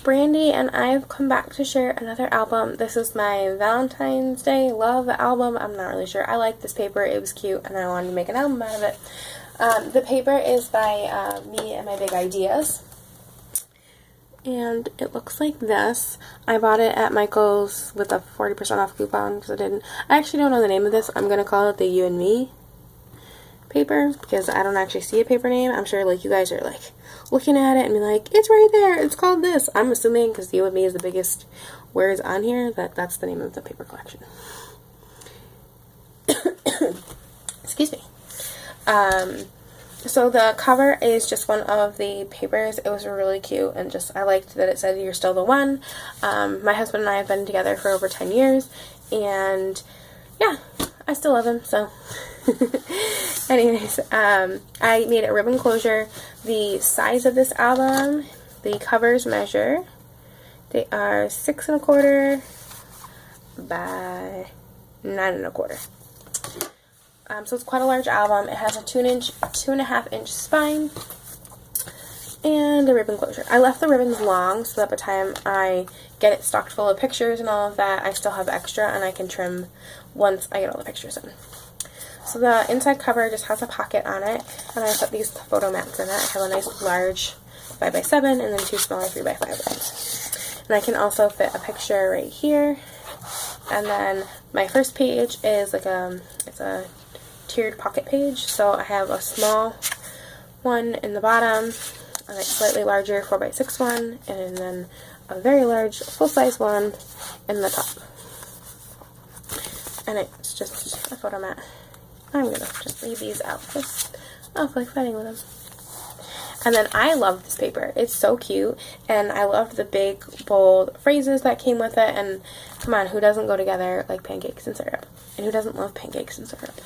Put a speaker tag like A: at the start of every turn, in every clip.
A: Brandy and I've come back to share another album. This is my Valentine's Day love album. I'm not really sure. I like this paper. It was cute and I wanted to make an album out of it. The paper is by me and my big ideas. And it looks like this. I bought it at Michael's with a 40% off coupon because I actually don't know the name of this. I'm going to call it the You and Me paper because I don't actually see a paper name. I'm sure like you guys are like looking at it and be like, it's right there, it's called this. I'm assuming because You and Me is the biggest words on here that's the name of the paper collection. Excuse me. So the cover is just one of the papers. It was really cute and just I liked that it said you're still the one. My husband and I have been together for over 10 years and yeah, I still love him, so anyways, I made a ribbon closure. The size of this album, the covers measure, they are 6 1/4 by 9 1/4. So it's quite a large album. It has a 2.5 inch spine and a ribbon closure. I left the ribbons long so that by the time I get it stocked full of pictures and all of that, I still have extra and I can trim once I get all the pictures in. So the inside cover just has a pocket on it, and I put these photo mats in it. I have a nice large 5x7 and then 2 smaller 3x5 ones. And I can also fit a picture right here. And then my first page is like it's a tiered pocket page. So I have a small one in the bottom, a like slightly larger 4x6 one, and then a very large full-size one in the top. And it's just a photo mat. I'm going to just leave these out because I feel like fighting with them. And then I love this paper. It's so cute. And I loved the big, bold phrases that came with it. And come on, who doesn't go together like pancakes and syrup? And who doesn't love pancakes and syrup?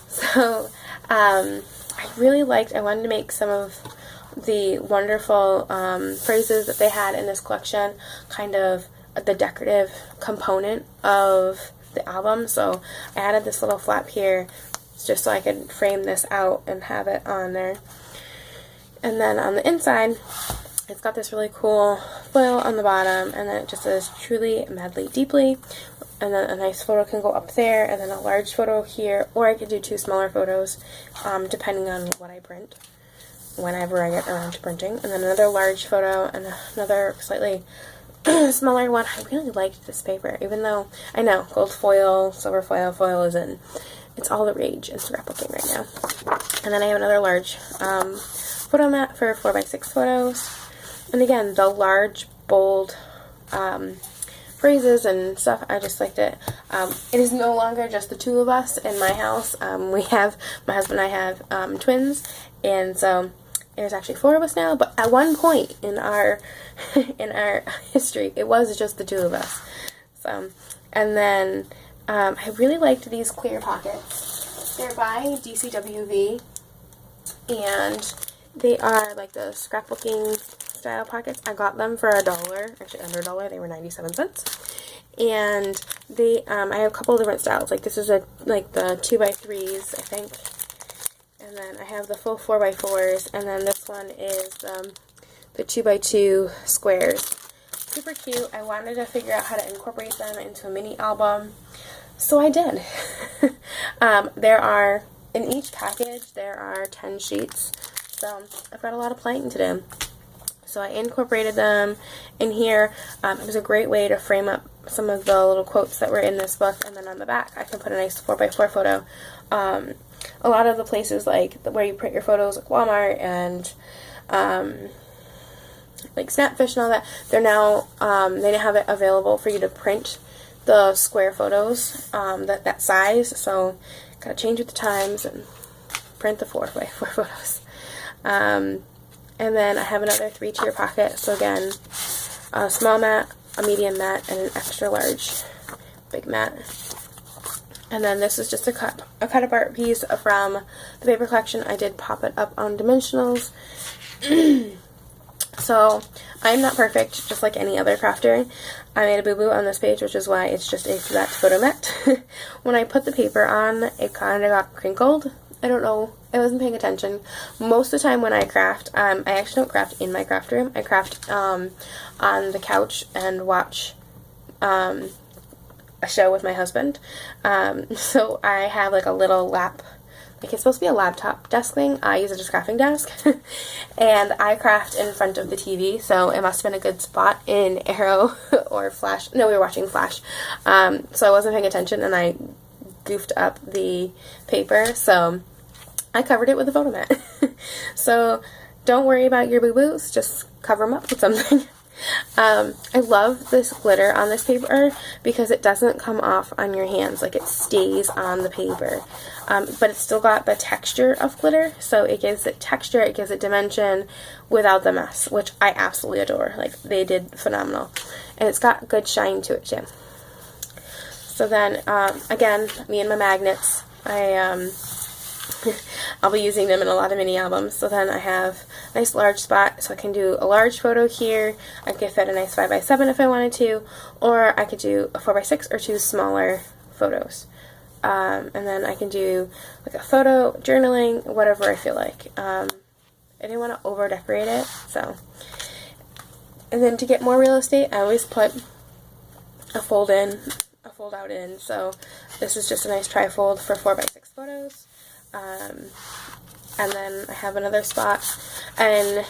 A: So I really I wanted to make some of the wonderful phrases that they had in this collection kind of the decorative component of the album. So I added this little flap here just so I could frame this out and have it on there. And then on the inside, it's got this really cool foil on the bottom, and then it just says truly, madly, deeply. And then a nice photo can go up there, and then a large photo here, or I could do 2 smaller photos, depending on what I print, whenever I get around to printing. And then another large photo, and another slightly smaller one. I really liked this paper, even though I know gold foil, silver foil is in. It's all the rage in scrapbooking right now. And then I have another large photo mat for 4x6 photos. And again, the large, bold phrases and stuff, I just liked it. It is no longer just the 2 of us in my house. My husband and I have twins, and so there's actually 4 of us now, but at one point in our history, it was just the 2 of us. So, and then I really liked these clear pockets. They're by DCWV, and they are like the scrapbooking style pockets. I got them for $1, actually under $1. They were 97 cents. And they, I have a couple of different styles. Like this is like the 2x3s, I think. And then I have the full 4x4s, and then this one is the 2x2 squares. Super cute. I wanted to figure out how to incorporate them into a mini album, so I did. In each package, there are 10 sheets, so I've got a lot of planning to do. So I incorporated them in here. It was a great way to frame up some of the little quotes that were in this book, and then on the back, I can put a nice 4x4 photo. A lot of the places like where you print your photos, like Walmart and like Snapfish and all that, they're now they have it available for you to print the square photos that size. So gotta change with the times and print the 4x4 photos. And then I have another 3-tier pocket. So again, a small mat, a medium mat, and an extra large big mat. And then this is just a cut apart piece from the paper collection. I did pop it up on dimensionals. So I'm not perfect, just like any other crafter. I made a boo-boo on this page, which is why it's just a flat photo mat. When I put the paper on, it kind of got crinkled. I don't know I wasn't paying attention. Most of the time when I craft, I actually don't craft in my craft room. I craft on the couch and watch a show with my husband. So I have like a little like it's supposed to be a laptop desk thing. I use it as a crafting desk. And I craft in front of the TV, so it must have been a good spot in Arrow or Flash. No, we were watching Flash. So I wasn't paying attention and I goofed up the paper, so I covered it with a photo mat. So don't worry about your boo-boos, just cover them up with something. I love this glitter on this paper because it doesn't come off on your hands, like it stays on the paper, but it's still got the texture of glitter, so it gives it texture, it gives it dimension without the mess, which I absolutely adore. Like, they did phenomenal, and it's got good shine to it too. So then, again, me and my magnets, I'll be using them in a lot of mini albums. So then I have a nice large spot, so I can do a large photo here. I could fit a nice 5x7 if I wanted to, or I could do a 4x6 or 2 smaller photos. And then I can do like a photo, journaling, whatever I feel like. I didn't want to over decorate it, so. And then to get more real estate, I always put a fold out in. So this is just a nice trifold for 4x6 photos. And then I have another spot, and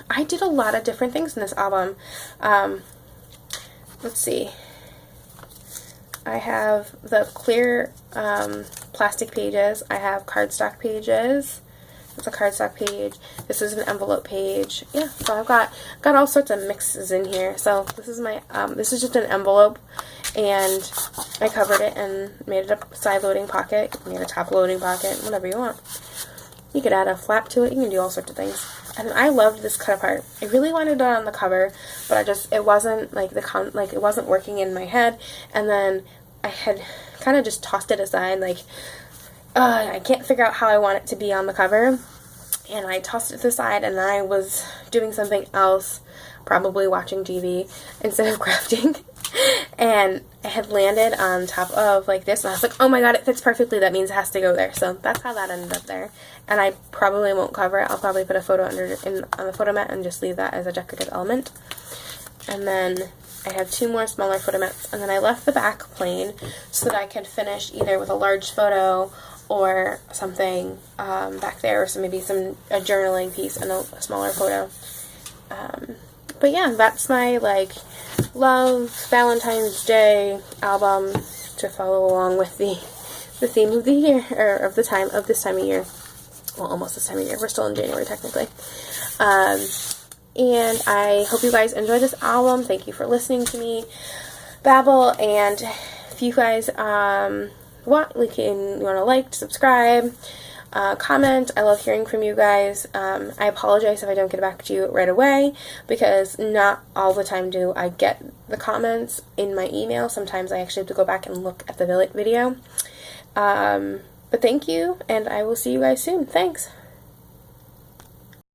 A: I did a lot of different things in this album. Let's see. I have the clear plastic pages. I have cardstock pages. It's a cardstock page. This is an envelope page. Yeah, so I've got all sorts of mixes in here. So this is my this is just an envelope, and I covered it and made it a side loading pocket, made a top loading pocket, whatever you want. You could add a flap to it. You can do all sorts of things. And I loved this cut apart. I really wanted it on the cover, but it wasn't like it wasn't working in my head. And then I had kind of just tossed it aside, like, I can't figure out how I want it to be on the cover. And I tossed it to the side, and I was doing something else, probably watching TV instead of crafting. And it had landed on top of like this, and I was like, oh my god, it fits perfectly. That means it has to go there. So that's how that ended up there. And I probably won't cover it. I'll probably put a photo on the photo mat and just leave that as a decorative element. And then I have 2 more smaller photo mats, and then I left the back plain so that I could finish either with a large photo or something back there, or maybe a journaling piece and a smaller photo. But yeah, that's my like love Valentine's Day album to follow along with the theme of the year, or of this time of year. Well, almost this time of year. We're still in January technically. And I hope you guys enjoy this album. Thank you for listening to me babble. And if you guys want to like, subscribe, comment. I love hearing from you guys. I apologize if I don't get back to you right away, because not all the time do I get the comments in my email. Sometimes I actually have to go back and look at the video. But thank you, and I will see you guys soon. Thanks.